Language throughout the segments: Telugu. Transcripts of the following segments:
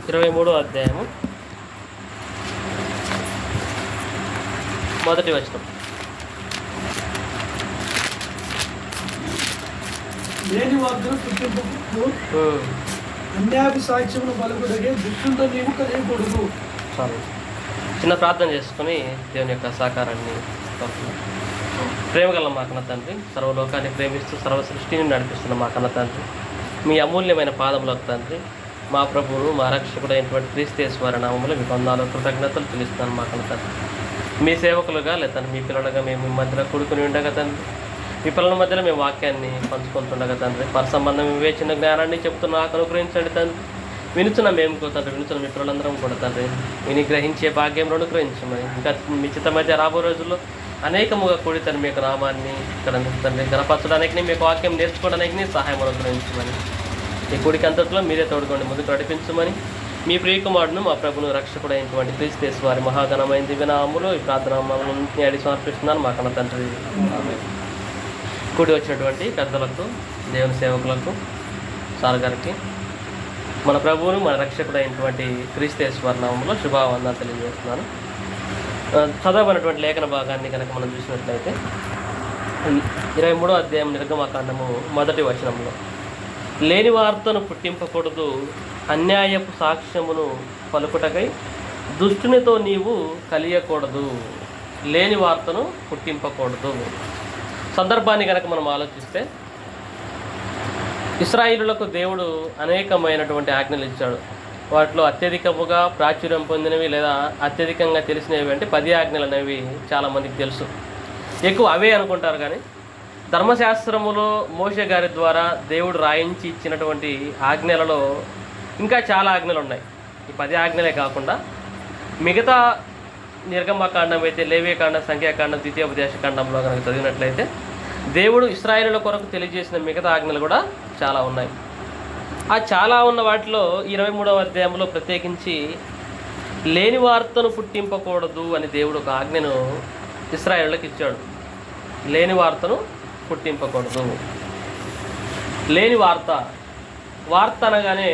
23వ అధ్యాయము మొదటి వచనం. లేని వాగ్దానం పుట్టింపు అన్యాయ సాక్ష్యమును బలపడగే దుష్టులతో నీవు కలిగకూడదు. చాలు. చిన్న ప్రార్థన చేసుకుని దేవుని యొక్క సహకారాన్ని కోరుతున్నాం. ప్రేమగల మా కన్న తండ్రి, సర్వలోకాన్ని ప్రేమిస్తూ సర్వ సృష్టిని నడిపిస్తున్న మా కన్న తండ్రి, మీ అమూల్యమైన పాదములకు తండ్రి, మా ప్రభువును మా రక్షకుడు అయినటువంటి క్రీస్తు యేసు వారి నామములో మీ వందనాలు కృతజ్ఞతలు తెలుస్తున్నాను మా కన్న తండ్రి. మీ సేవకులుగా లేదా మీ పిల్లలుగా మేము మీ మధ్యలో కూడుకుని ఉండగా తండ్రి, మీ పిల్లల మధ్యలో మేము వాక్యాన్ని పంచుకుంటుండగా తండ్రి, పరసంబంధం వివేచన జ్ఞానాన్ని చెబుతున్న నాకు అనుగ్రహించండి తండ్రి. వినుచున్న మేము తండ్రి, వినుచున్న మీ పిల్లలందరం కూడా తండ్రి విని గ్రహించే భాగ్యం అనుగ్రహించమని, ఇంకా మీ చిత్తమైతే రాబో రోజుల్లో అనేకముగా కూడి తండ్రి మీ యొక్క నామాన్ని ఇక్కడ తండ్రి గణపరచడానికి, మీకు వాక్యం నేర్చుకోవడానికి సహాయం అనుగ్రహించమని, ఈ కూడికి అంతట్లో మీరే తోడుకోండి, ముందుకు నడిపించమని మీ ప్రియకుమారుడును మా ప్రభును రక్షకుడు అయినటువంటి క్రీస్తు యేసు వారి మహాఘనమైన దివ్యనామములో ఈ ప్రార్థన అడిగి సమర్పిస్తున్నాను మా కన్న తండ్రి. కూడి వచ్చినటువంటి పెద్దలకు, దేవుని సేవకులకు, సార్ గారికి మన ప్రభువును మన రక్షకుడు అయినటువంటి క్రీస్తు యేసు వారి నామములో శుభావందనాలు తెలియజేస్తున్నాను. చదవబడినటువంటి లేఖన భాగాన్ని కనుక మనం చూసినట్లయితే 23వ అధ్యాయం నిర్గమకాండము మొదటి వచనంలో, లేని వార్తను పుట్టింపకూడదు, అన్యాయపు సాక్ష్యమును పలుకుటకై దుష్టునితో నీవు కలియకూడదు. లేని వార్తను పుట్టింపకూడదు. సందర్భాన్ని కనుక మనం ఆలోచిస్తే, ఇశ్రాయేలులకు దేవుడు అనేకమైనటువంటి ఆజ్ఞలు ఇచ్చాడు. వాటిలో అత్యధికముగా ప్రాచుర్యం పొందినవి లేదా అత్యధికంగా తెలిసినవి అంటే 10 ఆజ్ఞలు అనేవి చాలామందికి తెలుసు. ఎక్కువ అవే అనుకుంటారు. కానీ ధర్మశాస్త్రములో మోషే గారి ద్వారా దేవుడు రాయించి ఇచ్చినటువంటి ఆజ్ఞలలో ఇంకా చాలా ఆజ్ఞలు ఉన్నాయి. ఈ 10 ఆజ్ఞలే కాకుండా మిగతా నిర్గమకాండం అయితే, లేవియకాండం, సంఖ్యాకాండం, ద్వితీయోపదేశకాండంలో కనుక చదివినట్లయితే దేవుడు ఇశ్రాయేలుల కొరకు తెలియజేసిన మిగతా ఆజ్ఞలు కూడా చాలా ఉన్నాయి. ఆ చాలా ఉన్న వాటిలో 23వ అధ్యాయంలో ప్రత్యేకించి లేని వార్తను పుట్టింపకూడదు అని దేవుడు ఒక ఆజ్ఞను ఇశ్రాయేలులకు ఇచ్చాడు. లేని వార్తను పుట్టింపకూడదు. లేని వార్త అనగానే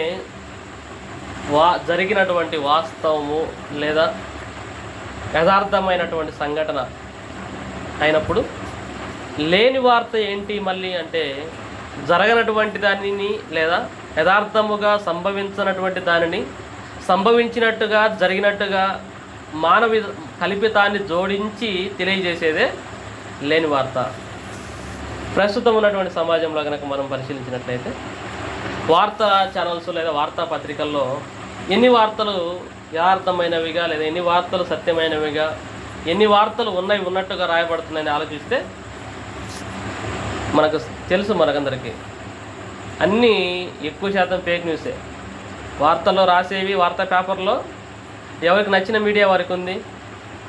జరిగినటువంటి వాస్తవము లేదా యథార్థమైనటువంటి సంఘటన అయినప్పుడు, లేని వార్త ఏంటి మళ్ళీ అంటే జరగనటువంటి దానిని లేదా యథార్థముగా సంభవించినటువంటి దానిని సంభవించినట్టుగా జరిగినట్టుగా మానవ కల్పితాన్ని జోడించి తెలియజేసేదే లేని వార్త. ప్రస్తుతం ఉన్నటువంటి సమాజంలో కనుక మనం పరిశీలించినట్లయితే వార్తా ఛానల్స్ లేదా వార్తాపత్రికల్లో ఎన్ని వార్తలు యథార్థమైనవిగా లేదా ఎన్ని వార్తలు సత్యమైనవిగా, ఎన్ని వార్తలు ఉన్నట్టుగా రాయబడుతున్నాయని ఆలోచిస్తే మనకు తెలుసు, మనకందరికీ అన్నీ ఎక్కువ శాతం ఫేక్ న్యూసే. వార్తల్లో రాసేవి వార్తా పేపర్లో ఎవరికి నచ్చిన మీడియా వారికి ఉంది.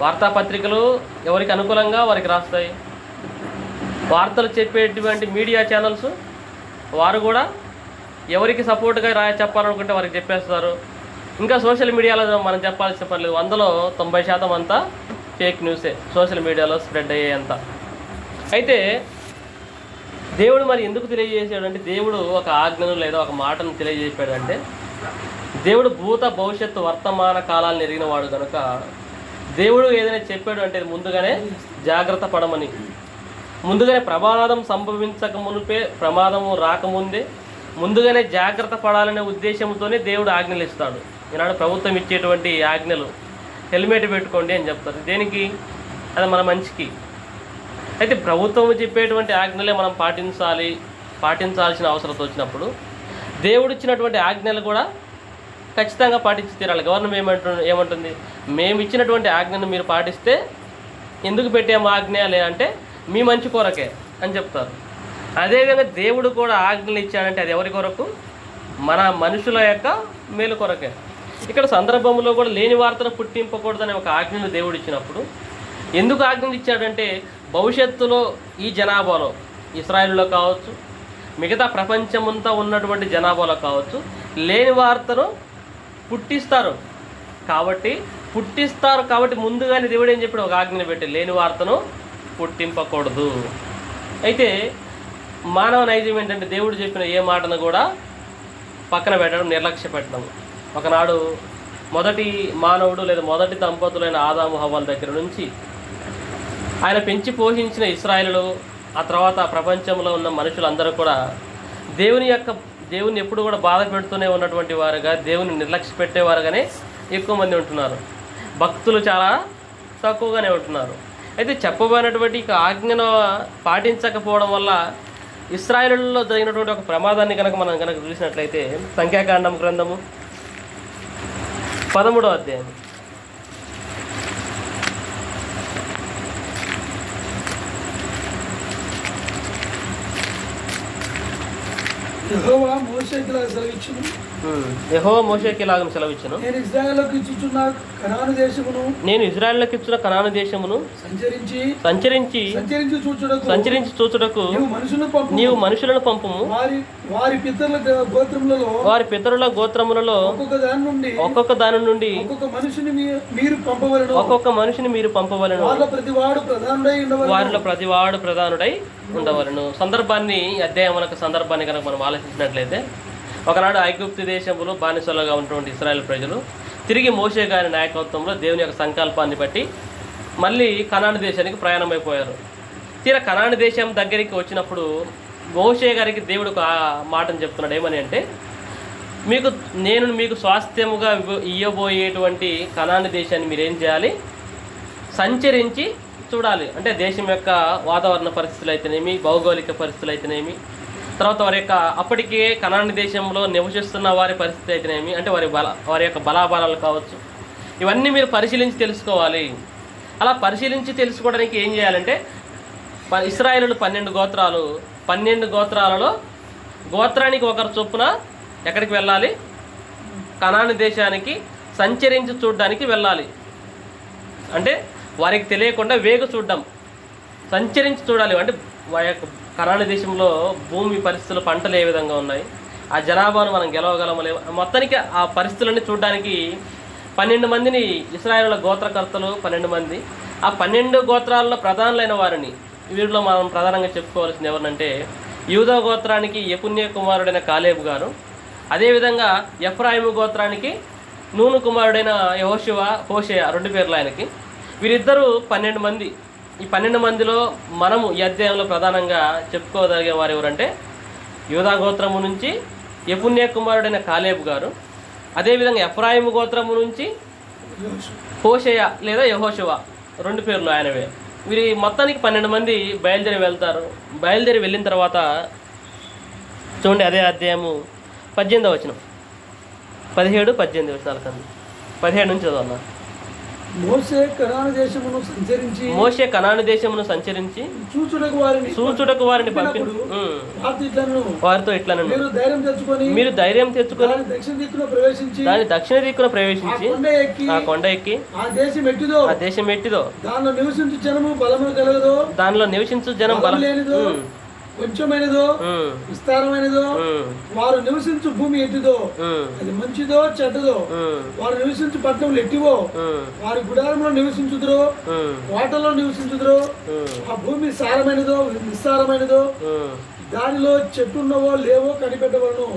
వార్తాపత్రికలు ఎవరికి అనుకూలంగా వారికి రాస్తాయి. వార్తలు చెప్పేటువంటి మీడియా ఛానల్స్ వారు కూడా ఎవరికి సపోర్ట్గా చెప్పాలనుకుంటే వారికి చెప్పేస్తారు. ఇంకా సోషల్ మీడియాలో మనం చెప్పాల్సిన పని లేదు. 100లో 90% అంతా ఫేక్ న్యూసే సోషల్ మీడియాలో స్ప్రెడ్ అయ్యేంత. అయితే దేవుడు మరి ఎందుకు తెలియజేసాడు అంటే, దేవుడు ఒక ఆజ్ఞను లేదా ఒక మాటను తెలియజేశాడంటే, దేవుడు భూత భవిష్యత్తు వర్తమాన కాలాలను ఎరిగిన వాడు కనుక దేవుడు ఏదైనా చెప్పాడు అంటే ముందుగానే జాగ్రత్త పడమని, ముందుగానే ప్రమాదం సంభవించక మునిపే, ప్రమాదము రాకముందే ముందుగానే జాగ్రత్త పడాలనే ఉద్దేశంతోనే దేవుడు ఆజ్ఞలు ఇస్తాడు. ఈనాడు ప్రభుత్వం ఇచ్చేటువంటి ఆజ్ఞలు హెల్మెట్ పెట్టుకోండి అని చెప్తారు. దేనికి? అది మన మంచికి. అయితే ప్రభుత్వం చెప్పేటువంటి ఆజ్ఞలే మనం పాటించాల్సిన అవసరం వచ్చినప్పుడు దేవుడు ఇచ్చినటువంటి ఆజ్ఞలు కూడా ఖచ్చితంగా పాటించి తీరాలి. గవర్నమెంట్ ఏమంటుంది? మేము ఇచ్చినటువంటి ఆజ్ఞను మీరు పాటిస్తే, ఎందుకు పెట్టాము ఆజ్ఞ లేదంటే మీ మంచి కొరకే అని చెప్తారు. అదేవిధంగా దేవుడు కూడా ఆజ్ఞలు ఇచ్చాడంటే అది ఎవరి కొరకు? మన మనుషుల యొక్క మేలు కొరకే. ఇక్కడ సందర్భంలో కూడా లేని వార్తను పుట్టింపకూడదనే ఒక ఆజ్ఞను దేవుడు ఇచ్చినప్పుడు ఎందుకు ఆజ్ఞలు ఇచ్చాడంటే, భవిష్యత్తులో ఈ జనాభాలో, ఇశ్రాయేలులో కావచ్చు, మిగతా ప్రపంచమంతా ఉన్నటువంటి జనాభాలో కావచ్చు, లేని వార్తను పుట్టిస్తారు కాబట్టి ముందుగానే దేవుడు ఏం చెప్పాడు? ఒక ఆజ్ఞను పెట్టి లేని వార్తను పుట్టింపకూడదు. అయితే మానవ నైజం ఏంటంటే దేవుడు చెప్పిన ఏ మాటను కూడా పక్కన పెట్టడం, నిర్లక్ష్య పెట్టడం. ఒకనాడు మొదటి మానవుడు లేదా మొదటి దంపతులైన ఆదాము హవ్వల దగ్గర నుంచి ఆయన పెంచి పోషించిన ఇశ్రాయేలులు, ఆ తర్వాత ప్రపంచంలో ఉన్న మనుషులందరూ కూడా దేవుని ఎప్పుడు కూడా బాధ పెడుతూనే ఉన్నటువంటి వారుగా, దేవుని నిర్లక్ష్య పెట్టేవారుగానే ఎక్కువ మంది ఉంటున్నారు. భక్తులు చాలా తక్కువగానే ఉంటున్నారు. అయితే చెప్పబడినటువంటి ఆజ్ఞను పాటించకపోవడం వల్ల ఇశ్రాయేలులో జరిగినటువంటి ఒక ప్రమాదాన్ని మనం చూసినట్లయితే సంఖ్యాకాండం గ్రంథము 13వ అధ్యాయం. యెహోవా మోషేకి ఇలా సెలవిచ్చును, యెహోవా మోషేకి ఇలాగ సెలవిచ్చును, నేను ఇశ్రాయేలుకు ఇచ్చుచున్న కనాను దేశమును, నేను ఇశ్రాయేలుకు ఇచ్చిన కనాను దేశమును సంచరించి చూచుటకు నీవు మనుషులను పంపుము. వారి పితరుల గోత్రములలో ఒక్కొక్క దాని నుండి ఒక్కొక్క మనిషిని మీరు పంపవలను. వారిలో ప్రతివాడు ప్రధానుడై ఉండవలను. సందర్భాన్ని అధ్యాయం సందర్భాన్ని కనుక మనం ఆలోచించినట్లయితే, ఒకనాడు ఐగుప్తు దేశంలో బానిసలుగా ఉన్నటువంటి ఇశ్రాయేల్ ప్రజలు తిరిగి మోషే గారి నాయకత్వంలో దేవుని యొక్క సంకల్పాన్ని బట్టి మళ్ళీ కనాను దేశానికి ప్రయాణమైపోయారు. తీరా కనాను దేశం దగ్గరికి వచ్చినప్పుడు మోషే గారికి దేవుడు ఒక మాటను చెప్తున్నాడు. ఏమని అంటే, నేను మీకు స్వాస్థ్యముగా ఇవ్వబోయేటువంటి కనాను దేశాన్ని మీరేం చేయాలి, సంచరించి చూడాలి. అంటే దేశం యొక్క వాతావరణ పరిస్థితులు అయితేనేమి, భౌగోళిక పరిస్థితులు అయితేనేమి, తర్వాత వారి యొక్క అప్పటికే కనాను దేశంలో నివసిస్తున్న వారి పరిస్థితి అయితేనేమి, అంటే వారి యొక్క బలాబలాలు కావచ్చు, ఇవన్నీ మీరు పరిశీలించి తెలుసుకోవాలి. అలా పరిశీలించి తెలుసుకోవడానికి ఏం చేయాలంటే, ఇశ్రాయేలులు 12 గోత్రాలలో గోత్రానికి ఒకరు చొప్పున ఎక్కడికి వెళ్ళాలి, కనాను దేశానికి సంచరించి చూడడానికి వెళ్ళాలి. అంటే వారికి తెలియకుండా వేగు చూడడం, సంచరించి చూడాలి. అంటే వారి యొక్క కనాను దేశంలో భూమి పరిస్థితులు, పంటలు ఏ విధంగా ఉన్నాయి, ఆ జనాభాను మనం గెలవగలమలే, మొత్తానికి ఆ పరిస్థితులన్నీ చూడడానికి 12 మందిని ఇశ్రాయేలుల గోత్రకర్తలు 12 మంది, ఆ 12 గోత్రాల్లో ప్రధానులైన వారిని, వీరిలో మనం ప్రధానంగా చెప్పుకోవాల్సింది ఎవరినంటే, యూదా గోత్రానికి యెఫున్నె కుమారుడైన కాలేబు గారు, అదేవిధంగా ఎఫ్రాయిము గోత్రానికి నూను కుమారుడైన హోషేయ 2 పేర్లు ఆయనకి. వీరిద్దరూ 12 మంది. ఈ 12 మందిలో మనము ఈ అధ్యాయంలో ప్రధానంగా చెప్పుకోదలిగే వారు ఎవరంటే, యూదా గోత్రము నుంచి యెఫున్నె కుమారుడైన కాలేబు గారు, అదేవిధంగా ఎఫ్రాయిము గోత్రము నుంచి హోషేయ లేదా యెహోషువ 2 పేర్లు ఆయనవే. వీరి మొత్తానికి 12 మంది బయలుదేరి వెళ్తారు. బయలుదేరి వెళ్ళిన తర్వాత చూడండి, అదే అధ్యాయము 18వ వచనం, 17-18 వచనాల కన్నా 17 నుంచి చదవన్నా. మోషే కనాను దేశమును సంచరించి చూచుటకు వారిని పంపిన వారితో ఇట్లా, మీరు ధైర్యం తెచ్చుకొని దాని దక్షిణ దిక్కున ప్రవేశించి ఆ కొండ ఎక్కి ఆ దేశం ఎట్టిదో దానిలో నివసించు జనం బలం కొంచెమైనదో విస్తారమైనదో, వారు నివసించు భూమి ఎట్టిదో అది మంచిదో చెడ్డదో, వారు నివసించు పట్టణములు ఎట్టివో వారి గుడారంలో నివసించుదురో కోటలో నివసించుదురో, ఆ భూమి సారమైనదో విస్తారమైనదో, దానిలో చెట్టున్నవో లేవో కనిపెట్టవలను.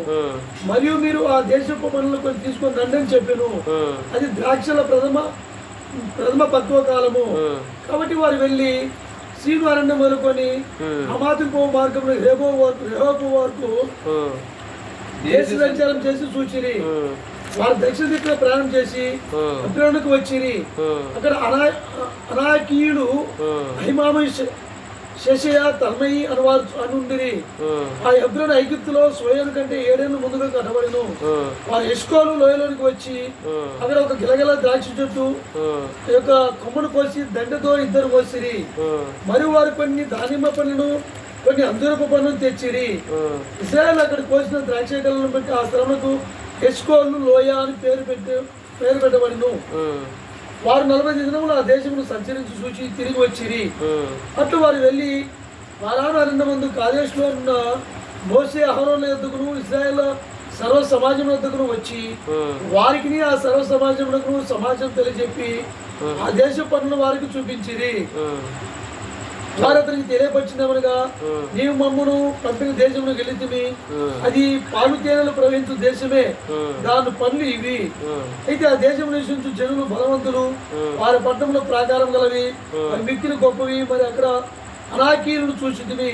మరియు మీరు ఆ దేశపు పనులు కొన్ని తీసుకొని రండి అని చెప్పాను. అది ద్రాక్షల ప్రథమ పక్వ కాలము. కాబట్టి వారు వెళ్ళి సీను అరణ్యం మొదలుకొని హమాతుకు పో మార్గంలో రెహోబు వరకు దేశ సంచారం చేసి చూచిరి. వారు దక్షిణ దిక్కులో ప్రయాణం చేసి హెబ్రోనుకు వచ్చిరి. అక్కడ అనాకీయుడు అహిమాము శేషయ తల్మయి అనుండిరి. ఆ హెబ్రోను ఐగుప్తులో సోయను కంటే 7 ఏళ్ళు ముందుగా కట్టబడిను. వారు ఎష్కోలు లోయలోనికి వచ్చి అక్కడ ఒక గిలగిల ద్రాక్ష చెట్టు యొక్క కొమ్మను కోసి దండతో 2 కోసిరి. మరియు వారు కొన్ని దానిమ్మ పనులను కొన్ని అంజూరపు పనులను తెచ్చిరి. ఇశ్రాయేలు అక్కడ కోసిన ద్రాక్షలను బట్టి ఆ స్థలములకు ఎష్కోలు లోయ అని పేరు పెట్టబడిను. వారు 40 దినములు ఆ దేశమును సంచరించి చూచి తిరిగి వచ్చిరి. అట్లు వారు వెళ్ళి వారాను అరణ్యమందు కాదేశులో ఉన్న మోషే అహరోనుల యొద్దకును ఇశ్రాయేల్ సర్వ సమాజం యొద్దకును వచ్చి వారికి ఆ సర్వ సమాజమునకు సమాజం తెలియజెప్పి ఆ దేశ పనులు వారికి చూపించిరి. వారు అతనికి తెలియపరిచినవనగా నీవు మమ్మను పంపిన దేశంలో గెలిచిమి, అది పాలు తేనెలు ప్రవహించు దేశమే, దాని పనులు ఇవి. అయితే ఆ దేశం నివసించు జనులు బలవంతులు, వారి పట్టణంలో ప్రాకారం గలవి, వారి మిక్కిలి గొప్పవి. మరి అక్కడ అనాకీయులను చూసితిమి,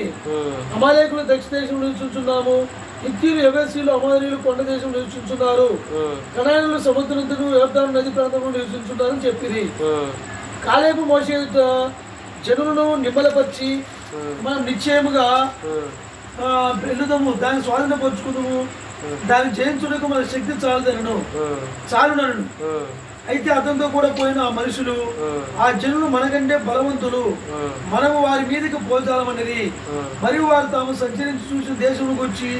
అమాలేకులు దక్షిణ దేశం నివసించున్నాము, హిత్తీయులు యెబూసీయులు అమోరీయులు కొండ దేశం నివసించున్నారు, కనానీయులు సముద్రతులు యోర్దాను నది ప్రాంతంలో నివసించున్నారని చెప్పిరి. కాలేబు మోషే జనులను నిమ్మలపరిచి మనం నిశ్చయముగా వెళ్ళుదాము, దాన్ని స్వాధీనపరుచుకుందాము, దాన్ని జయించుటకు మన శక్తి చాలునను. అయితే అతనితో కూడా పోయిన ఆ మనుషులు ఆ జనులు మనకంటే బలవంతులు, మనము వారి మీదకి పోచాలమన్నది. మరియు వారు తాము సంచరించి చూసిన దేశంలోకి వచ్చి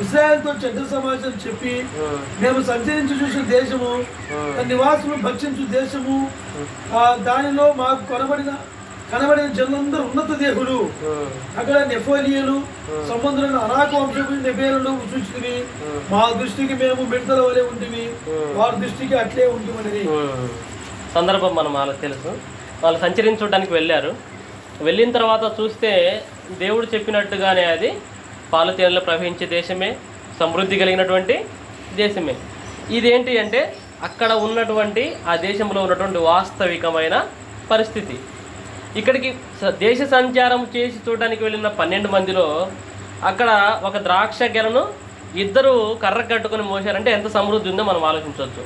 ఇశ్రాయేలుతో చెడ్డ సమాచారం చెప్పి, మేము సంచరించి చూసిన దేశము, నివాసులు భక్షించు దేశము, దానిలో మాకు కనబడిన జనులందరూ ఉన్నత దేహులు, అక్కడ నెఫోలియలు సంబంధులైన అనాక వంశపు నెబేలు చూసినవి, మా దృష్టికి మేము మిడతల వలె ఉంటుంది, వారి దృష్టికి అట్లే ఉంటుంది. సందర్భం మనం వాళ్ళకి తెలుసు. వాళ్ళు సంచరించడానికి వెళ్ళారు. వెళ్ళిన తర్వాత చూస్తే దేవుడు చెప్పినట్టుగానే అది పాలు తేనెలు ప్రవహించే దేశమే, సమృద్ధి కలిగినటువంటి దేశమే. ఇదేంటి అంటే అక్కడ ఉన్నటువంటి ఆ దేశంలో ఉన్నటువంటి వాస్తవికమైన పరిస్థితి. ఇక్కడికి దేశ సంచారం చేసి చూడడానికి వెళ్ళిన 12 మందిలో అక్కడ ఒక ద్రాక్ష గెలను ఇద్దరు కర్ర కట్టుకొని మోసారంటే ఎంత సమృద్ధి ఉందో మనం ఆలోచించవచ్చు.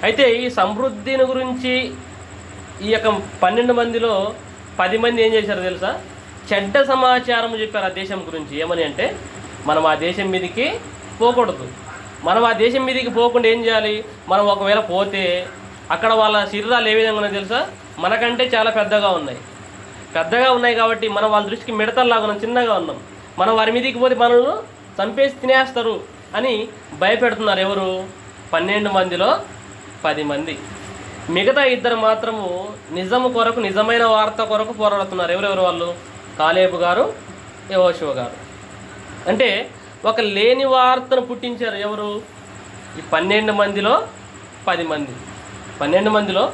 అయితే ఈ సమృద్ధిని గురించి ఈ యొక్క 12 మందిలో 10 మంది ఏం చేశారో తెలుసా? చెడ్డ సమాచారం చెప్పారు ఆ దేశం గురించి. ఏమని అంటే మనం ఆ దేశం మీదకి పోకూడదు, మనం ఆ దేశం మీదకి పోకుండా ఏం చేయాలి, మనం ఒకవేళ పోతే అక్కడ వాళ్ళ శరీరాలు ఏ విధంగా ఉన్నాయో తెలుసా? మనకంటే చాలా పెద్దగా ఉన్నాయి కాబట్టి మనం వాళ్ళ దృష్టికి మిడతల్లాగా ఉన్నాం, చిన్నగా ఉన్నాం. మనం వారి మీదకి పోతే మనల్ని చంపేసి తినేస్తారు అని భయపెడుతున్నారు. ఎవరు? 12 మందిలో 10 మంది. మిగతా 2 మాత్రము నిజము కొరకు, నిజమైన వార్త కొరకు పోరాడుతున్నారు. ఎవరెవరు వాళ్ళు? కాలేబు గారు, యెహోషువ గారు. అంటే ఒక లేని వార్తను పుట్టించారు. ఎవరు? ఈ 12 మందిలో 10 మంది. 12 మందిలో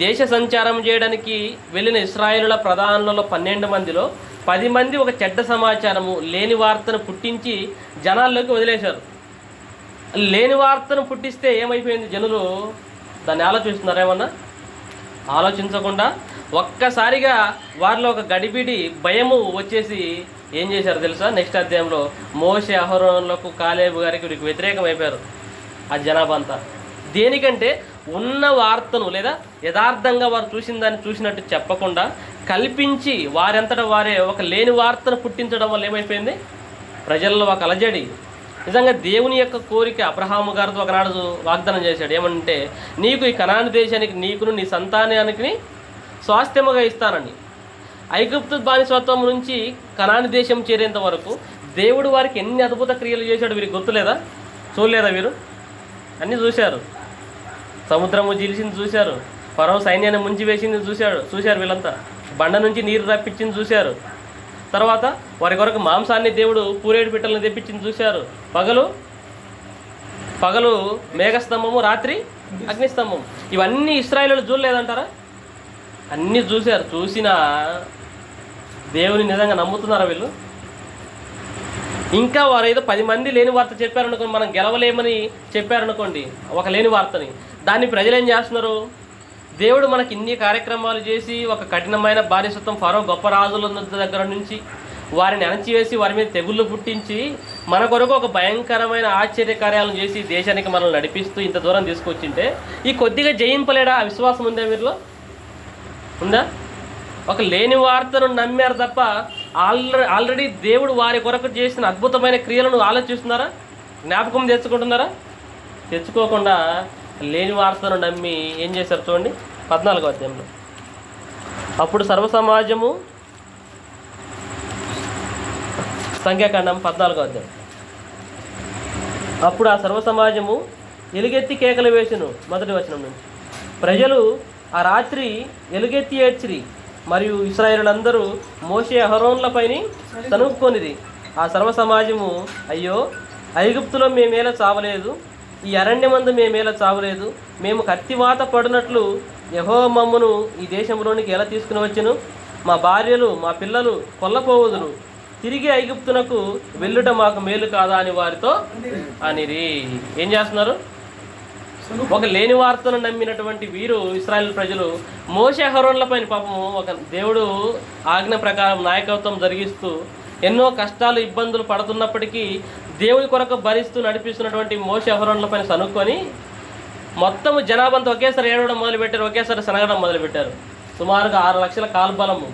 దేశ సంచారం చేయడానికి వెళ్ళిన ఇశ్రాయేలుల ప్రధానులలో 12 మందిలో 10 మంది ఒక చెడ్డ సమాచారము, లేని వార్తను పుట్టించి జనాల్లోకి వదిలేశారు. లేని వార్తను పుట్టిస్తే ఏమైపోయింది? జనులు దాన్ని ఆలోచిస్తున్నారు. ఏమన్నా ఆలోచించకుండా ఒక్కసారిగా వారిలో ఒక గడిబిడి భయము వచ్చేసి ఏం చేశారు తెలుసా? నెక్స్ట్ అధ్యాయంలో మోషే, అహరోనులకు, కాలేబు గారికి వీరికి వ్యతిరేకం అయిపోయారు ఆ జనాభా అంతా. దేనికంటే ఉన్న వార్తను లేదా యథార్థంగా వారు చూసిన దాన్ని చూసినట్టు చెప్పకుండా కల్పించి వారంతటా వారే ఒక లేని వార్తను పుట్టించడం వల్ల ఏమైపోయింది? ప్రజల్లో ఒక అలజడి. నిజంగా దేవుని యొక్క కోరిక అబ్రహాము గారితో ఒకనాడు వాగ్దానం చేశాడు. ఏమంటే నీకు ఈ కనాను దేశానికి, నీకును నీ సంతానానికి స్వాస్థ్యముగా ఇస్తానని. ఐగుప్తు బానిసత్వం నుంచి కనాను దేశం చేరేంత వరకు దేవుడు వారికి ఎన్ని అద్భుత క్రియలు చేశాడు వీరికి గుర్తులేదా? చూడలేదా వీరు? అన్నీ చూశారు. సముద్రము జీల్చింది చూశారు, ఫరో సైన్యాన్ని ముంచి వేసింది చూశారు వీళ్ళంతా. బండ నుంచి నీరు రప్పించింది చూశారు. తర్వాత వారి కొరకు మాంసాన్ని దేవుడు పూరేడు పిట్టలను తెప్పించింది చూశారు. పగలు మేఘస్తంభము, రాత్రి అగ్నిస్తంభం. ఇవన్నీ ఇశ్రాయేలీయులు చూడలేదంటారా? అన్నీ చూశారు. చూసినా దేవుని నిజంగా నమ్ముతున్నారా వీళ్ళు? ఇంకా వారు ఏదో 10 మంది లేని వార్త చెప్పారనుకోండి, మనం గెలవలేమని చెప్పారనుకోండి ఒక లేని వార్తని, దాన్ని ప్రజలు ఏం చేస్తున్నారు? దేవుడు మనకి ఇన్ని కార్యక్రమాలు చేసి ఒక కఠినమైన బానిసత్వం, ఫరో గొప్ప రాజుల దగ్గర నుంచి వారిని అణచివేసి వారి మీద తెగుళ్ళు పుట్టించి మన కొరకు ఒక భయంకరమైన ఆశ్చర్య కార్యాలను చేసి దేశానికి మనల్ని నడిపిస్తూ ఇంత దూరం తీసుకొచ్చింటే ఈ కొద్దిగా జయింపలేడా? ఆ విశ్వాసం ఉందా వీరిలో? ఉందా? ఒక లేని వార్తను నమ్మారు తప్ప ఆల్రెడీ దేవుడు వారి కొరకు చేసిన అద్భుతమైన క్రియలను ఆలోచిస్తున్నారా? జ్ఞాపకం తెచ్చుకుంటున్నారా? తెచ్చుకోకుండా లేని వార్తను నమ్మి ఏం చేశారు చూడండి 14వ అధ్యాయంలో. అప్పుడు సర్వసమాజము, సంఖ్యాకాండం 14వ అధ్యాయం. అప్పుడు ఆ సర్వసమాజము ఎలుగెత్తి కేకలు వేసెను. మొదటి వచనం నుంచి. ప్రజలు ఆ రాత్రి ఎలుగెత్తి ఏడ్చిరి, మరియు ఇశ్రాయేలులందరూ మోషే అహరోన్లపైని తనుక్కొనిది. ఆ సర్వసమాజము, అయ్యో, ఐగుప్తులో మేమేలా చావలేదు, ఈ అరణ్యమందు మేమేలా చావలేదు, మేము కత్తివాత పడినట్లు యెహోవా మమ్మును ఈ దేశంలోనికి ఎలా తీసుకుని వచ్చెను? మా భార్యలు మా పిల్లలు కొల్లపోవుదురు, తిరిగి ఐగుప్తునకు వెళ్ళుట మాకు మేలు కాదా అని వారితో అనిరి. ఏం చేస్తున్నారు? ఒక లేని వార్తను నమ్మినటువంటి వీరు ఇశ్రాయేలు ప్రజలు మోషే అహరోన్ల పైన పాపము ఒక దేవుడు ఆజ్ఞ ప్రకారం నాయకత్వం జరిగిస్తూ ఎన్నో కష్టాలు ఇబ్బందులు పడుతున్నప్పటికీ దేవుని కొరకు భరిస్తూ నడిపిస్తున్నటువంటి మోషే అహరోన్ల పైన సనుక్కొని మొత్తము జనాభాంతా ఒకేసారి ఏడవడం మొదలుపెట్టారు, ఒకేసారి సనగడం మొదలుపెట్టారు. సుమారుగా 6 లక్షల కాల్బలము.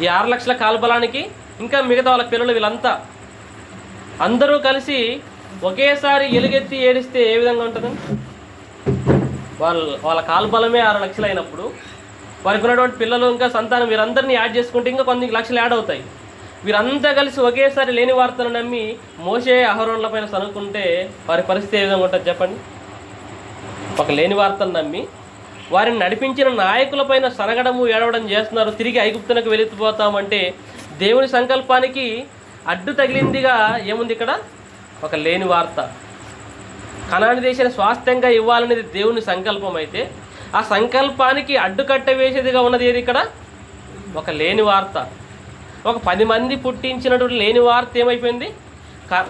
ఈ 6 లక్షల కాల్బలానికి ఇంకా మిగతా వాళ్ళ పిల్లలు వీళ్ళంతా అందరూ కలిసి ఒకేసారి ఎలుగెత్తి ఏడిస్తే ఏ విధంగా ఉంటుంది? వాళ్ళ కాల్బలమే 6 లక్షలు అయినప్పుడు వారికి ఉన్నటువంటి పిల్లలు ఇంకా సంతానం వీరందరినీ యాడ్ చేసుకుంటే ఇంకా కొన్ని లక్షలు యాడ్ అవుతాయి. వీరంతా కలిసి ఒకేసారి లేని వార్తను నమ్మి మోషే అహరోన్ల పైన సనుక్కుంటే వారి పరిస్థితి ఏ విధంగా ఉంటుంది చెప్పండి? ఒక లేని వార్తను నమ్మి వారిని నడిపించిన నాయకులపైన సనగడము ఏడవడం చేస్తున్నారు. తిరిగి ఐగుప్తునకు వెళ్ళిపోతామంటే దేవుని సంకల్పానికి అడ్డు తగిలిందిగా ఏముంది ఇక్కడ? ఒక లేని వార్త. కనాను దేశాన్ని స్వాస్థ్యంగా ఇవ్వాలనేది దేవుని సంకల్పం అయితే ఆ సంకల్పానికి అడ్డుకట్ట వేసేదిగా ఉన్నది ఏది ఇక్కడ? ఒక లేని వార్త. ఒక 10 మంది పుట్టించినటువంటి లేని వార్త ఏమైపోయింది?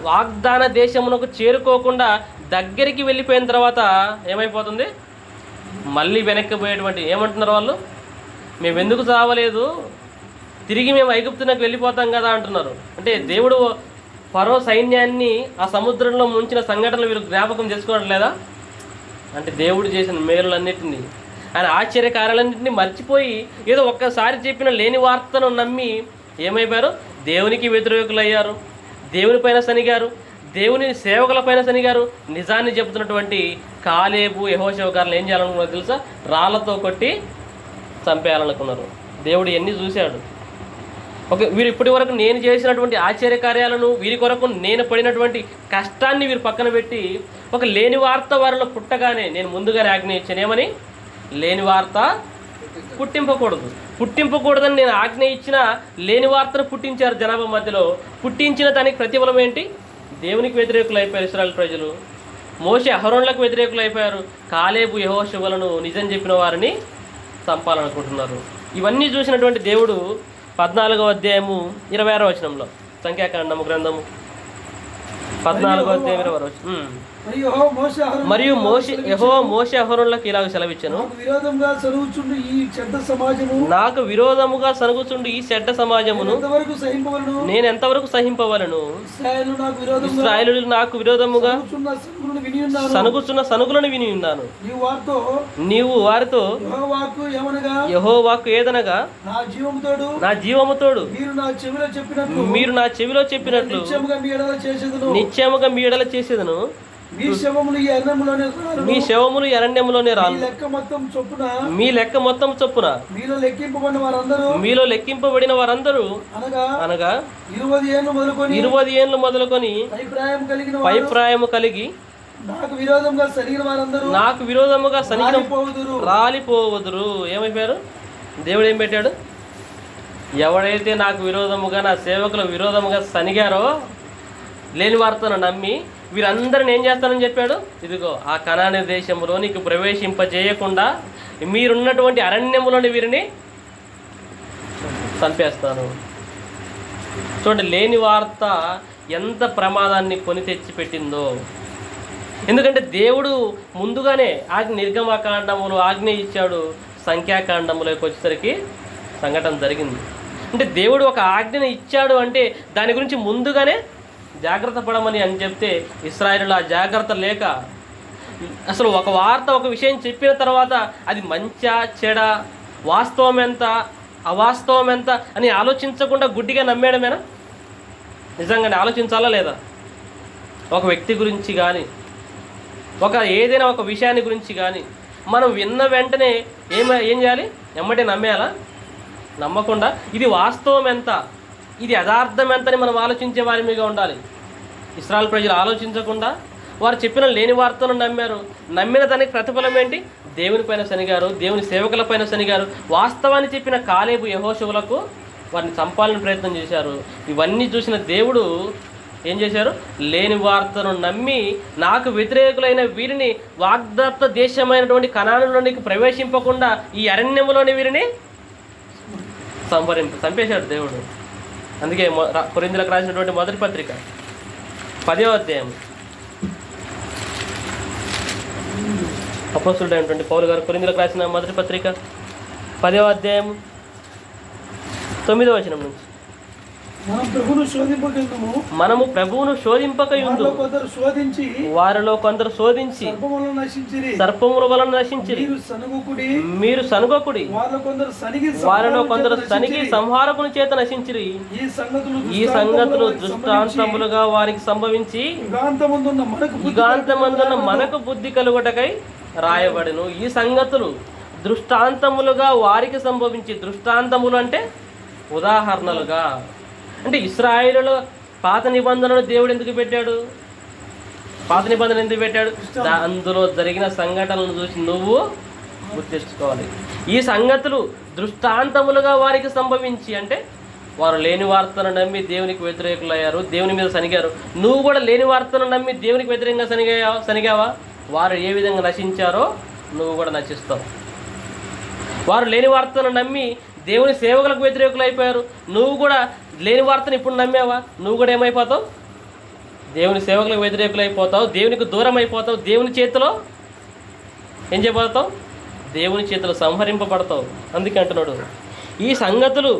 వాగ్దాన దేశమునకు చేరుకోకుండా దగ్గరికి వెళ్ళిపోయిన తర్వాత ఏమైపోతుంది? మళ్ళీ వెనక్కి పోయేటువంటి ఏమంటున్నారు వాళ్ళు? మేము ఎందుకు చావలేదు, తిరిగి మేము ఐగుప్తునకు వెళ్ళిపోతాం కదా అంటున్నారు. అంటే దేవుడు ఫరో సైన్యాన్ని ఆ సముద్రంలో ముంచిన సంఘటనలు వీరు జ్ఞాపకం చేసుకోవడం లేదా? అంటే దేవుడు చేసిన మేలులన్నింటినీ ఆయన ఆశ్చర్యకార్యాలన్నింటినీ మర్చిపోయి ఏదో ఒక్కసారి చెప్పిన లేని వార్తను నమ్మి ఏమైపోయారు? దేవునికి వ్యతిరేకులయ్యారు, దేవుని పైన సనిగారు, దేవుని సేవకుల పైన సనిగారు. నిజాన్ని చెబుతున్నటువంటి కాలేబు యెహోషువ గారులు ఏం చేయాలనుకున్నారు తెలుసా? రాళ్లతో కొట్టి చంపేయాలనుకున్నారు. దేవుడు ఎన్ని చూశాడు. ఓకే, వీరు ఇప్పటి వరకు నేను చేసినటువంటి ఆశ్చర్యకార్యాలను, వీరి కొరకు నేను పడినటువంటి కష్టాన్ని వీరు పక్కన పెట్టి ఒక లేని వార్త వారిలో పుట్టగానే నేను ముందుగానే ఆజ్ఞ ఇచ్చాను. ఏమని? లేని వార్త పుట్టింపకూడదని నేను ఆజ్ఞ ఇచ్చిన లేని వార్తను పుట్టించారు జనాభా మధ్యలో. పుట్టించిన దానికి ప్రతిఫలం ఏంటి? దేవునికి వ్యతిరేకులు అయిపోయారు ఇశ్రాయేలు ప్రజలు. మోషే అహరోన్లకు వ్యతిరేకులు అయిపోయారు. కాలేబు యెహోషువలను నిజం చెప్పిన వారిని చంపాలనుకుంటున్నారు. ఇవన్నీ చూసినటువంటి దేవుడు 14వ అధ్యాయము 26వ వచనంలో, సంఖ్యాకాండము గ్రంథము 14వ అధ్యాయం 26వ వచనం. మరియు యెహోవా మోషే అహరోన్లకు ఇలాగ సెలవిచ్చాను, నాకు విరోధముగా సరుగుచుండు ఈ చెడ్డ సమాజమును నేను ఎంతవరకు సహింపవలను? ఇశ్రాయేలు నాకు విరోధముగా సనుగుచున్న సనుగులను విని ఉన్నాను. నీవు వారితో యెహోవాకు ఏదనగా నా జీవముతోడు మీరు నా చెవిలో చెప్పినట్లు నిశ్చయముగా మీ ఎడల చేసేదను. మీ శవములు అరణ్యములోనే రాను. మీ లెక్క మొత్తం చొప్పున మీలో లెక్కింపబడిన వారందరూ అనగా 20 ఏళ్ళు మొదలుకొని పైప్రాయము కలిగి నాకు విరోధముగా సనిగిన రాలిపోవుదురు. ఏమైపోయారు? దేవుడు ఏం పెట్టాడు? ఎవడైతే నాకు విరోధముగా, నా సేవకుల విరోధముగా సనిగారో, లేని వార్తను నమ్మి వీరందరిని ఏం చేస్తానని చెప్పాడు? ఇదిగో ఆ కనాను దేశంలోనికి ప్రవేశింపజేయకుండా మీరున్నటువంటి అరణ్యములోని వీరిని చంపేస్తాను. చూడండి, లేని వార్త ఎంత ప్రమాదాన్ని కొని తెచ్చిపెట్టిందో. ఎందుకంటే దేవుడు ముందుగానే నిర్గమకాండములో ఆజ్ఞ ఇచ్చాడు, సంఖ్యాకాండములోకి వచ్చేసరికి సంఘటన జరిగింది. అంటే దేవుడు ఒక ఆజ్ఞను ఇచ్చాడు అంటే దాని గురించి ముందుగానే జాగ్రత్త పడమని అని చెప్తే ఇశ్రాయేలు ఆ జాగ్రత్త లేక అసలు ఒక వార్త, ఒక విషయం చెప్పిన తర్వాత అది మంచా చెడా, వాస్తవం ఎంత అవాస్తవం ఎంత అని ఆలోచించకుండా గుడ్డిగా నమ్మేయడమేనా? నిజంగానే ఆలోచించాలా లేదా? ఒక వ్యక్తి గురించి కానీ, ఏదైనా ఒక విషయాన్ని గురించి కానీ మనం విన్న వెంటనే ఏం చేయాలి? ఎమ్మటే నమ్మేయాలా? నమ్మకుండా ఇది వాస్తవం ఎంత, ఇది యథార్థం ఎంతని మనం ఆలోచించే వారి మీద ఉండాలి. ఇశ్రాయేలు ప్రజలు ఆలోచించకుండా వారు చెప్పిన లేని వార్తను నమ్మారు. నమ్మిన దానికి ప్రతిఫలం ఏంటి? దేవుని పైన సనిగారు, దేవుని సేవకుల పైన సనిగారు. వాస్తవాన్ని చెప్పిన కాలేబు యెహోషువలకు వారిని చంపాలని ప్రయత్నం చేశారు. ఇవన్నీ చూసిన దేవుడు ఏం చేశారు? లేని వార్తను నమ్మి నాకు వ్యతిరేకులైన వీరిని వాగ్దత్త దేశమైనటువంటి కనానులోనికి ప్రవేశింపకుండా ఈ అరణ్యములోని వీరిని చంపేశాడు దేవుడు. అందుకే కొరింథీయులకు రాసినటువంటి మొదటి పత్రిక 10వ అధ్యాయం అపోస్తలుడైనటువంటి పౌలు గారు కొరింథీయులకు రాసిన మొదటి పత్రిక 10వ అధ్యాయం 9వ వచనం నుంచి, మనము ప్రభువును శోధింపకయుందు వారిలో కొందరు శోధించి సర్పముల వలన నశించిరి. మీరు సనుగకుడి, వారిలో కొందరు సనిగి సంహారకుని చేత నశించిరి. ఈ సంగతులు దృష్టాంతములుగా వారికి సంభవించి యుగాంతమందున్న మనకు బుద్ధి కలుగుటకై రాయబడెను. ఈ సంగతులు దృష్టాంతములుగా వారికి సంభవించి, దృష్టాంతములు అంటే ఉదాహరణలుగా. అంటే ఇశ్రాయేలులో పాత నిబంధనలు దేవుడు ఎందుకు పెట్టాడు? పాత నిబంధన ఎందుకు పెట్టాడు? అందులో జరిగిన సంఘటనలను చూసి నువ్వు గుర్తించుకోవాలి. ఈ సంగతులు దృష్టాంతములుగా వారికి సంభవించి, అంటే వారు లేని వార్తను నమ్మి దేవునికి వ్యతిరేకులయ్యారు, దేవుని మీద సనిగారు. నువ్వు కూడా లేని వార్తను నమ్మి దేవునికి వ్యతిరేకంగా సనిగావా? వారు ఏ విధంగా నశించారో నువ్వు కూడా నశిస్తావు. వారు లేని వార్తను నమ్మి దేవుని సేవకులకు వ్యతిరేకులు అయిపోయారు. నువ్వు కూడా లేని వార్తను ఇప్పుడు నమ్మావా? నువ్వు కూడా ఏమైపోతావు? దేవుని సేవకులకు వ్యతిరేకులు అయిపోతావు, దేవునికి దూరం అయిపోతావు, దేవుని చేతిలో ఏం చేయబోతావు? దేవుని చేతిలో సంహరింపబడతావు. అందుకే అంటున్నాడు, ఈ సంగతులు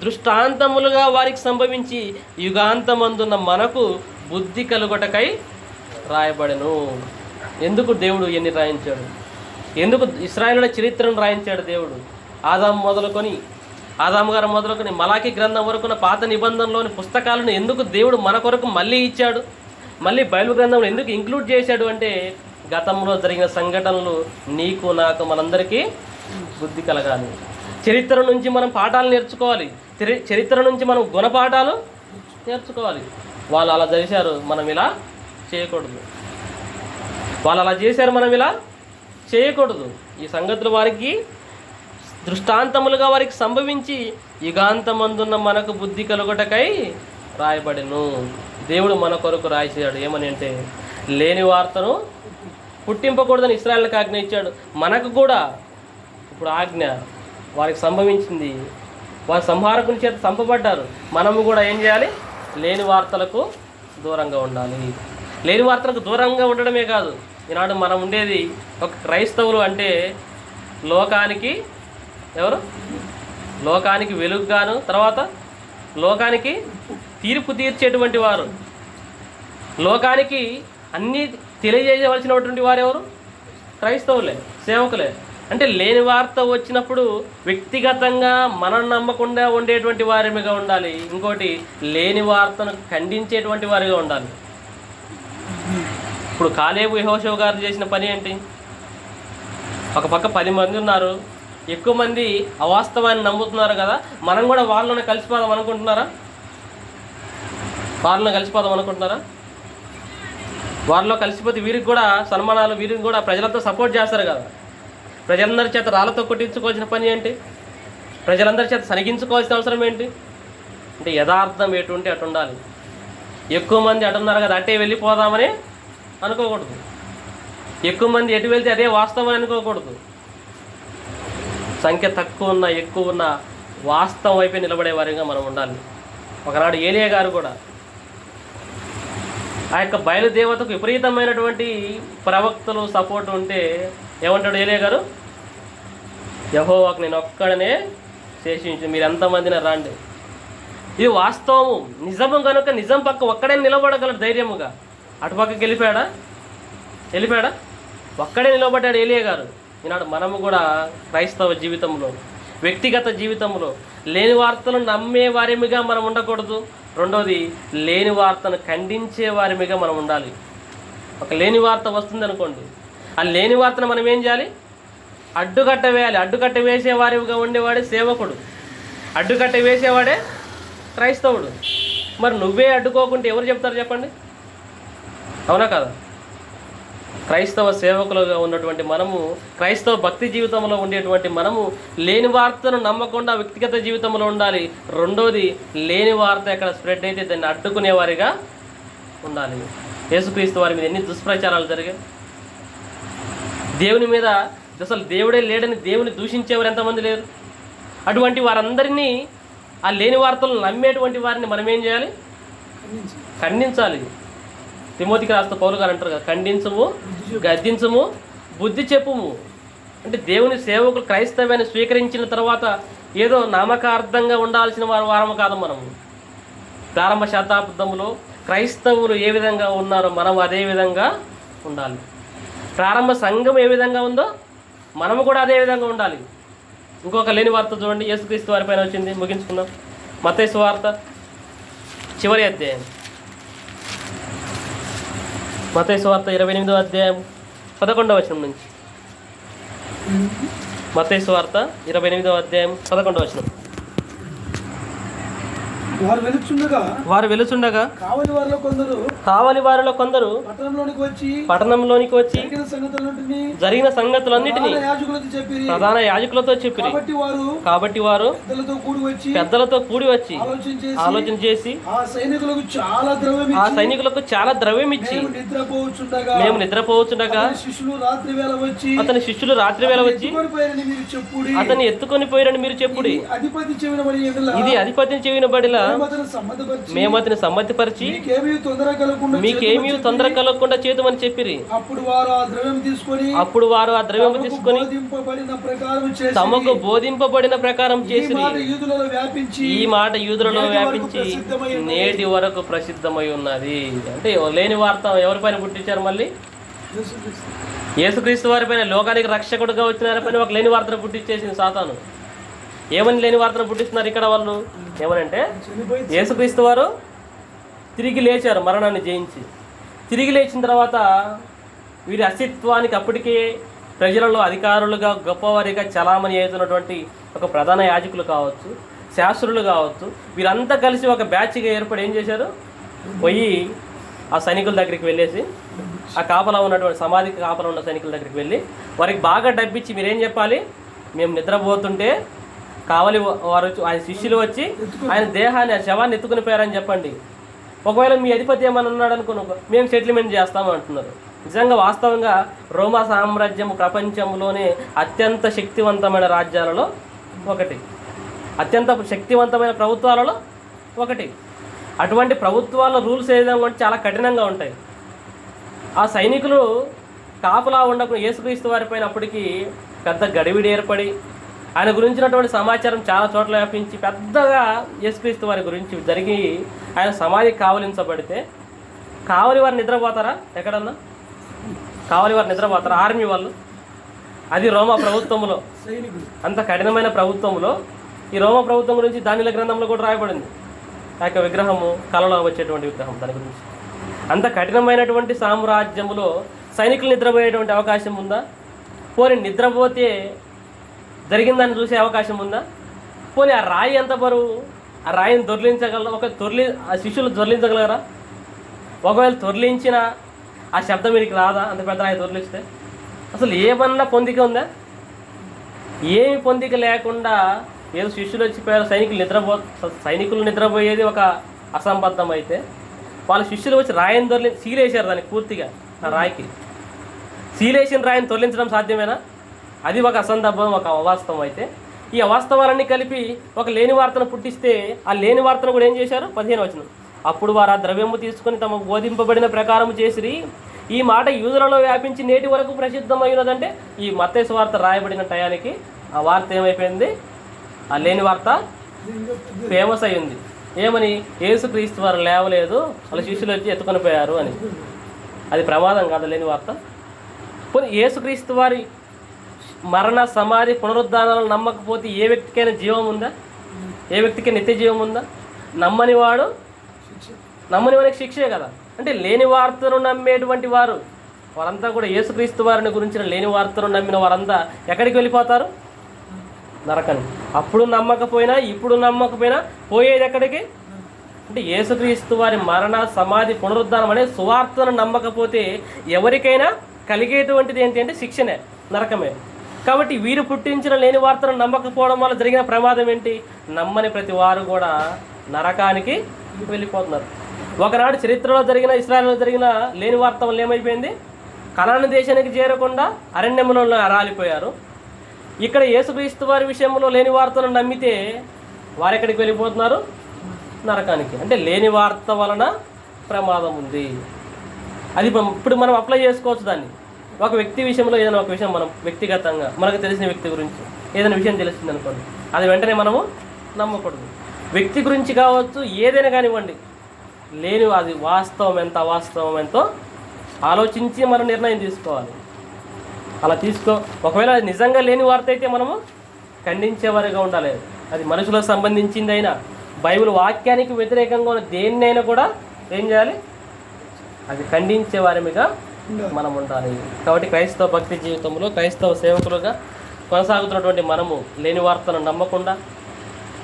దృష్టాంతములుగా వారికి సంభవించి యుగాంతమందున్న మనకు బుద్ధి కలుగుటకై రాయబడెను. ఎందుకు దేవుడు ఎన్ని రాయించాడు? ఎందుకు ఇశ్రాయేలుల చరిత్రను రాయించాడు దేవుడు? ఆదాము గారు మొదలుకొని మలాకి గ్రంథం వరకున్న పాత నిబంధనలోని పుస్తకాలను ఎందుకు దేవుడు మన కొరకు మళ్ళీ ఇచ్చాడు? మళ్ళీ బైబిల్ గ్రంథంలో ఎందుకు ఇంక్లూడ్ చేశాడు అంటే, గతంలో జరిగిన సంఘటనలు నీకు నాకు మనందరికీ బుద్ధి కలగాలి. చరిత్ర నుంచి మనం పాఠాలు నేర్చుకోవాలి. చరిత్ర నుంచి మనం గుణపాఠాలు నేర్చుకోవాలి. వాళ్ళు అలా చేశారు, మనం ఇలా చేయకూడదు. వాళ్ళు అలా చేశారు, మనం ఇలా చేయకూడదు. ఈ సంగతులు వారికి దృష్టాంతములుగా వారికి సంభవించి యుగాంతమందున్న మనకు బుద్ధి కలుగుటకై రాయబడెను. దేవుడు మన కొరకు రాయించాడు. ఏమని అంటే, లేని వార్తను పుట్టింపకూడదని ఇశ్రాయేలుకు ఆజ్ఞ ఇచ్చాడు. మనకు కూడా ఇప్పుడు ఆజ్ఞ వారికి సంభవించింది. వారి సంహారకుని చేత చంపబడ్డారు. మనము కూడా ఏం చేయాలి? లేని వార్తలకు దూరంగా ఉండాలి. లేని వార్తలకు దూరంగా ఉండడమే కాదు, ఈనాడు మనం ఉండేది ఒక క్రైస్తవులు అంటే లోకానికి ఎవరు? లోకానికి వెలుగుగాను, తర్వాత లోకానికి తీర్పు తీర్చేటువంటి వారు, లోకానికి అన్నీ తెలియజేయవలసినటువంటి వారు ఎవరు? క్రైస్తవులే, సేవకులే. అంటే లేని వార్త వచ్చినప్పుడు వ్యక్తిగతంగా మనం నమ్మకుండా ఉండేటువంటి వారిగా ఉండాలి. ఇంకోటి, లేని వార్తను ఖండించేటువంటి వారిగా ఉండాలి. ఇప్పుడు కాలేబు యెహోషువ గారు చేసిన పని ఏంటి? ఒక పక్క 10 మంది ఉన్నారు, ఎక్కువ మంది అవాస్తవాన్ని నమ్ముతున్నారు కదా, మనం కూడా వాళ్ళని కలిసిపోదాం అనుకుంటున్నారా? వాళ్ళలో కలిసిపోతే వీరికి కూడా సన్మానాలు, వీరికి కూడా ప్రజలంతా సపోర్ట్ చేస్తారు కదా. ప్రజలందరి చేత రాళ్ళతో కొట్టించుకోవాల్సిన పని ఏంటి? ప్రజలందరి చేత సనిగించుకోవాల్సిన అవసరం ఏంటి? అంటే యథార్థం ఎటుంటే అటు ఉండాలి. ఎక్కువ మంది అటున్నారు కదా, అటే వెళ్ళిపోదామని అనుకోకూడదు. ఎక్కువ మంది ఎటు వెళ్తే అదే వాస్తవం అని అనుకోకూడదు. సంఖ్య తక్కువ ఉన్న ఎక్కువ ఉన్న వాస్తవం వైపే నిలబడే వారిగా మనం ఉండాలి. ఒకనాడు ఏలియా గారు కూడా ఆ యొక్క బయలుదేవతకు విపరీతమైనటువంటి ప్రవక్తలు సపోర్ట్ ఉంటే ఏమంటాడు ఏలియా గారు? యెహోవాకు నేను ఒక్కడనే శేషించు, మీరు ఎంతమందిని రండి. ఇది వాస్తవము, నిజము కనుక నిజం పక్క ఒక్కడే నిలబడగలడు ధైర్యముగా. అటుపక్కకి వెళ్ళిపోయాడా? ఒక్కడే నిలబడ్డాడు ఏలియా గారు. ఈనాడు మనము కూడా క్రైస్తవ జీవితంలో, వ్యక్తిగత జీవితంలో లేని వార్తలను నమ్మే వారిమిగా మనం ఉండకూడదు. రెండోది, లేని వార్తను ఖండించే వారిమిగా మనం ఉండాలి. ఒక లేని వార్త వస్తుంది అనుకోండి, ఆ లేని వార్తను మనం ఏం చేయాలి? అడ్డుకట్ట వేయాలి. అడ్డుకట్ట వేసేవారిగా ఉండేవాడే సేవకుడు, అడ్డుకట్ట వేసేవాడే క్రైస్తవుడు. మరి నువ్వే అడ్డుకోకుంటే ఎవరు చెప్తారు చెప్పండి? అవునా కదా? క్రైస్తవ సేవకులుగా ఉన్నటువంటి మనము, క్రైస్తవ భక్తి జీవితంలో ఉండేటువంటి మనము లేని వార్తను నమ్మకుండా వ్యక్తిగత జీవితంలో ఉండాలి. రెండోది, లేని వార్త ఎక్కడ స్ప్రెడ్ అయితే దాన్ని అడ్డుకునేవారిగా ఉండాలి. యేసుక్రీస్తు వారి మీద ఎన్ని దుష్ప్రచారాలు జరిగాయి. దేవుని మీద అసలు దేవుడే లేడని దేవుని దూషించేవారు ఎంతమంది లేరు. అటువంటి వారందరినీ ఆ లేని వార్తలు నమ్మేటువంటి వారిని మనం ఏం చేయాలి? ఖండించాలి. తిమోతికి రాస్తా పౌలు గారు అంటారు కదా, ఖండించము, గద్దించము, బుద్ధి చెప్పుము. అంటే దేవుని సేవకులు క్రైస్తవ్యాన్ని స్వీకరించిన తర్వాత ఏదో నామకార్థంగా ఉండాల్సిన వారము కాదు మనము. ప్రారంభ శతాబ్దంలో క్రైస్తవులు ఏ విధంగా ఉన్నారో మనం అదే విధంగా ఉండాలి. ప్రారంభ సంఘం ఏ విధంగా ఉందో మనము కూడా అదే విధంగా ఉండాలి. ఇంకొక లేని వార్త చూడండి, యేసుక్రీస్తు వారి పైన వచ్చింది. ముగించుకుందాం. మత్తయి సువార్త చివరి అధ్యాయం, మత్తయి సువార్త 28వ అధ్యాయం 11వ వచనం నుంచి. మత్తయి సువార్త 28వ అధ్యాయం 11వ వచనం. వారు వెలుచుండగా కావలి వారిలో కొందరు పట్టణంలోనికి వచ్చి జరిగిన సంగతులన్నిటినీ ప్రధాన యాజకులతో చెప్పిరి. కాబట్టి వారు పెద్దలతో కూడి వచ్చి ఆలోచన చేసి ఆ సైనికులకు చాలా ద్రవ్యం ఇచ్చి మేము నిద్రపోవచ్చుండగా అతని శిష్యులు రాత్రి వేళ వచ్చి అతన్ని ఎత్తుకొని పోయిరని మీరు చెప్పుడి. ఇది అధిపతిని చెవిన బడిలా మేము అతని సమ్మతిపరిచి మీకేమీ తొందర కలగకుండా చేద్దామని చెప్పిరి. అప్పుడు వారు ఆ ద్రవ్యం తీసుకొని తమకు బోధింపబడిన ప్రకారం చేసి ఈ మాట యూదులలో వ్యాపించి నేటి వరకు ప్రసిద్ధమై ఉన్నది. అంటే లేని వార్త ఎవరిపైన పుట్టించారు? మళ్ళీ యేసుక్రీస్తు వారి పైన, లోకానికి రక్షకుడుగా వచ్చిన వారిపైన ఒక లేని వార్తను పుట్టించేసింది సాతాను. ఏమని లేని వార్తను పుట్టిస్తున్నారు ఇక్కడ వాళ్ళు? ఏమనంటే యేసుక్రీస్తు వారు తిరిగి లేచారు మరణాన్ని జయించి. తిరిగి లేచిన తర్వాత వీరి అస్తిత్వానికి అప్పటికే ప్రజలలో అధికారులుగా గొప్పవారిగా చలామణి అవుతున్నటువంటి ఒక ప్రధాన యాజకులు కావచ్చు, శాస్త్రులు కావచ్చు, వీరంతా కలిసి ఒక బ్యాచ్గా ఏర్పడి ఏం చేశారు? పోయి ఆ సైనికుల దగ్గరికి వెళ్ళేసి, ఆ కాపలా ఉన్నటువంటి సమాధికి కాపలా ఉన్న సైనికుల దగ్గరికి వెళ్ళి వారికి బాగా డబ్బిచ్చి మీరేం చెప్పాలి? మేము నిద్రపోతుంటే కావలి వారు ఆయన శిష్యులు వచ్చి ఆయన దేహాన్ని, ఆ శవాన్ని ఎత్తుకుని పోయారని చెప్పండి. ఒకవేళ మీ అధిపతి ఏమని ఉన్నాడు అనుకో, మేము సెటిల్మెంట్ చేస్తాము అంటున్నారు. నిజంగా వాస్తవంగా రోమా సామ్రాజ్యం ప్రపంచంలోనే అత్యంత శక్తివంతమైన రాజ్యాలలో ఒకటి, అత్యంత శక్తివంతమైన ప్రభుత్వాలలో ఒకటి. అటువంటి ప్రభుత్వాల రూల్స్ ఏ విధంగా అంటే చాలా కఠినంగా ఉంటాయి. ఆ సైనికులు కాపులా ఉండకుండా యేసుక్రీస్తు వారిపైన అప్పటికి పెద్ద గడివిడి ఏర్పడి ఆయన గురించినటువంటి సమాచారం చాలా చోట్ల వ్యాపించి పెద్దగా యేసుక్రీస్తు వారి గురించి జరిగి ఆయన సమాధికి కావలించబడితే కావలి వారు నిద్రపోతారా? ఎక్కడన్నా కావలి వారు నిద్రపోతారా? ఆర్మీ వాళ్ళు. అది రోమా ప్రభుత్వంలో, అంత కఠినమైన ప్రభుత్వంలో ఈ రోమా ప్రభుత్వం గురించి దానిల గ్రంథంలో కూడా రాయబడింది. ఆ యొక్క విగ్రహము, కళలో వచ్చేటువంటి విగ్రహం, దాని గురించి. అంత కఠినమైనటువంటి సామ్రాజ్యంలో సైనికులు నిద్రపోయేటువంటి అవకాశం ఉందా? పోనీ నిద్రపోతే జరిగిందని చూసే అవకాశం ఉందా? పోనీ ఆ రాయి ఎంత బరువు? ఆ రాయిని దొర్లించగలరా? ఆ శిష్యులు దొర్లించగలరా? ఒకవేళ దొర్లించిన ఆ శబ్దం వీరికి రాదా? అంత పెద్ద రాయి దొర్లిస్తే అసలు ఏమన్నా పొందిక ఉందా? ఏమి పొందిక లేకుండా ఏదో శిష్యులు వచ్చిపోయారు, సైనికులు నిద్రపోయేది ఒక అసంబద్ధం అయితే వాళ్ళ శిష్యులు వచ్చి రాయిని సీలేశారు దానికి పూర్తిగా. ఆ రాయికి సీలేసిన రాయిని తొలగించడం సాధ్యమేనా? అది ఒక అసందర్భం, ఒక అవాస్తవం. అయితే ఈ అవాస్తవాలన్నీ కలిపి ఒక లేని వార్తను పుట్టిస్తే ఆ లేని వార్తను కూడా ఏం చేశారు? 15వ వచనం. అప్పుడు వారు ఆ ద్రవ్యము తీసుకొని తమకు బోధింపబడిన ప్రకారం చేసిరి. ఈ మాట యూదులలో వ్యాపించి నేటి వరకు ప్రసిద్ధమైనదంటే ఈ మత్తయి సువార్త రాయబడిన టయానికి ఆ వార్త ఏమైపోయింది? ఆ లేని వార్త ఫేమస్ అయ్యింది. ఏమని? యేసుక్రీస్తు వారు లేవలేదు, వాళ్ళ శిష్యులు వచ్చి ఎత్తుకొని పోయారు అని. అది ప్రమాదం కాదు లేని వార్త? పోనీ యేసుక్రీస్తు వారి మరణ, సమాధి, పునరుద్ధానాలను నమ్మకపోతే ఏ వ్యక్తికైనా జీవం ఉందా? ఏ వ్యక్తికి నిత్య జీవం ఉందా? నమ్మని వారికి శిక్షే కదా. అంటే లేని వార్తను నమ్మేటువంటి వారంతా కూడా యేసుక్రీస్తు వారిని గురించిన లేని వార్తను నమ్మిన వారంతా ఎక్కడికి వెళ్ళిపోతారు? నరకానికి. అప్పుడు నమ్మకపోయినా ఇప్పుడు నమ్మకపోయినా పోయేది ఎక్కడికి? అంటే యేసుక్రీస్తు వారి మరణ, సమాధి, పునరుద్ధానం అనే సువార్తను నమ్మకపోతే ఎవరికైనా కలిగేటువంటిది ఏంటి అంటే శిక్షనే, నరకమే. కాబట్టి వీరు పుట్టించిన లేని వార్తను నమ్మకపోవడం వల్ల జరిగిన ప్రమాదం ఏంటి? నమ్మని ప్రతి వారు కూడా నరకానికి వెళ్ళిపోతున్నారు. ఒకనాడు చరిత్రలో జరిగిన, ఇశ్రాయేలులో జరిగిన లేని వార్త వల్ల ఏమైపోయింది? కనాను దేశానికి చేరకుండా అరణ్యంలో రాలిపోయారు. ఇక్కడ యేసుక్రీస్తు వారి విషయంలో లేని వార్తను నమ్మితే వారు ఎక్కడికి వెళ్ళిపోతున్నారు? నరకానికి. అంటే లేని వార్త వలన ప్రమాదం ఉంది. అది ఇప్పుడు మనం అప్లై చేసుకోవచ్చు దాన్ని. ఒక వ్యక్తి విషయంలో ఏదైనా ఒక విషయం మనం వ్యక్తిగతంగా మనకు తెలిసిన వ్యక్తి గురించి ఏదైనా విషయం తెలిసింది అనుకోండి, అది వెంటనే మనము నమ్మకూడదు. వ్యక్తి గురించి కావచ్చు, ఏదైనా కానివ్వండి, లేని అది వాస్తవం ఎంత అవాస్తవం ఎంతో ఆలోచించి మనం నిర్ణయం తీసుకోవాలి. అలా ఒకవేళ అది నిజంగా లేని వార్త అయితే మనము ఖండించేవారిగా ఉండాలి. అది మనుషులకు సంబంధించింది అయినా, బైబిల్ వాక్యానికి వ్యతిరేకంగా ఉన్న దేన్నైనా కూడా ఏం చేయాలి? అది ఖండించే వారిగా మనం ఉండాలి. కాబట్టి క్రైస్తవ భక్తి జీవితంలో క్రైస్తవ సేవకులుగా కొనసాగుతున్నటువంటి మనము లేని వార్తలను నమ్మకుండా,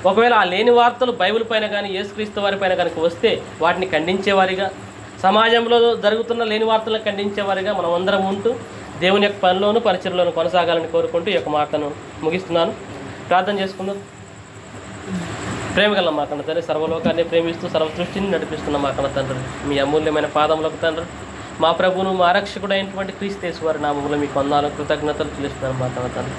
ఒకవేళ ఆ లేని వార్తలు బైబిల్ పైన కానీ యేసుక్రీస్తు వారి పైన కనుక వస్తే వాటిని ఖండించేవారిగా, సమాజంలో జరుగుతున్న లేని వార్తలను ఖండించేవారిగా మనం అందరం ఉంటూ దేవుని యొక్క పనిలోను పరిచయలోను కొనసాగాలని కోరుకుంటూ ఈ యొక్క మాటను ముగిస్తున్నాను. ప్రార్థన చేసుకుందాం. ప్రేమగల మా కన్న తండ్రి, సర్వలోకాన్ని ప్రేమిస్తూ సర్వ సృష్టిని నడిపిస్తున్న మా కన్న తండ్రి, మీ అమూల్యమైన పాదములకు తండ్రి, మా ప్రభువును మా రక్షకుడు అయినటువంటి క్రీస్తు యేసు వారి నామములో మీకు వందనాలు కృతజ్ఞతలు చెల్లిస్తున్నాను మా కన్న తండ్రి.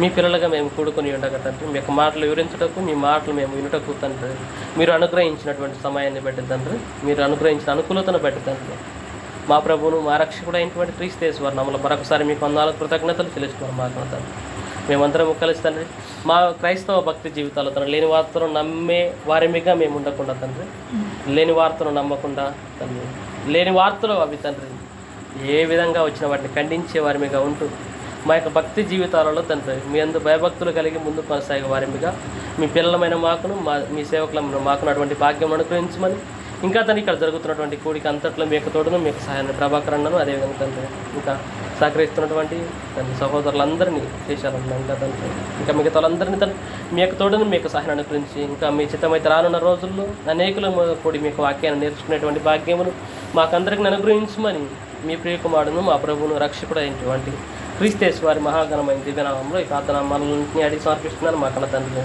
మీ పిల్లలుగా మేము కూడుకొని ఉండగా తండ్రి, మీ యొక్క మాటలు వివరించుటకు, మీ మాటలు మేము వినుటకు తండ్రి, మీరు అనుగ్రహించినటువంటి సమయాన్ని బట్టి తండ్రి, మీరు అనుగ్రహించిన అనుకూలతను బట్టి తండ్రి, మా ప్రభువును మా రక్షకుడు అయినటువంటి క్రీస్తు యేసు వారి నామములో మరొకసారి మీకు వందనాలు కృతజ్ఞతలు చెల్లిస్తున్నాను మా కన్న తండ్రి. మేమందరం కలిసి తండ్రి మా క్రైస్తవ భక్తి జీవితాలు తండ్రి లేని వార్తను నమ్మే వారిమిగా మేము ఉండకుండా తండ్రి, లేని వార్తను నమ్మకుండా తండ్రి, లేని వార్తలు అవి తండ్రి ఏ విధంగా వచ్చిన వాటిని ఖండించే వారిమిగా ఉంటూ మా యొక్క భక్తి జీవితాలలో తండ్రి మీ అందు భయభక్తులు కలిగి ముందు కొనసాగే వారిమిగా మీ పిల్లలమైన మాకును మీ సేవకులమైన మాకును అటువంటి భాగ్యం అనుగ్రహించమని, ఇంకా తండ్రి ఇక్కడ జరుగుతున్నటువంటి కూడిక అంతట్లో మీ యొక్క తోడును మీ యొక్క సహాయాన్ని ప్రభాకరన్నను అదేవిధంగా తండ్రి ఇంకా సహకరిస్తున్నటువంటి తండ్రి సహోదరులందరినీ చేశారన్న ఇంకా తండ్రి ఇంకా మిగతా వాళ్ళందరినీ తండ్రి మీ యొక్క తోడును మీ యొక్క సహాయాన్ని అనుగ్రహించి, ఇంకా మీ చిత్తమైతే రానున్న రోజుల్లో అనేకులు కూడి మీ యొక్క వాక్యాన్ని నేర్చుకునేటువంటి భాగ్యమును మాకందరికీ అనుగ్రహించమని మీ ప్రియకుమారుడును మా ప్రభువును రక్షకుడు అయినటువంటి క్రీస్తు యేసు వారి మహాఘనమైన దివ్యనామంలో ఈ ప్రార్థన మనల్ని అడిగి సమర్పిస్తున్నాను మా కన్న తండ్రి.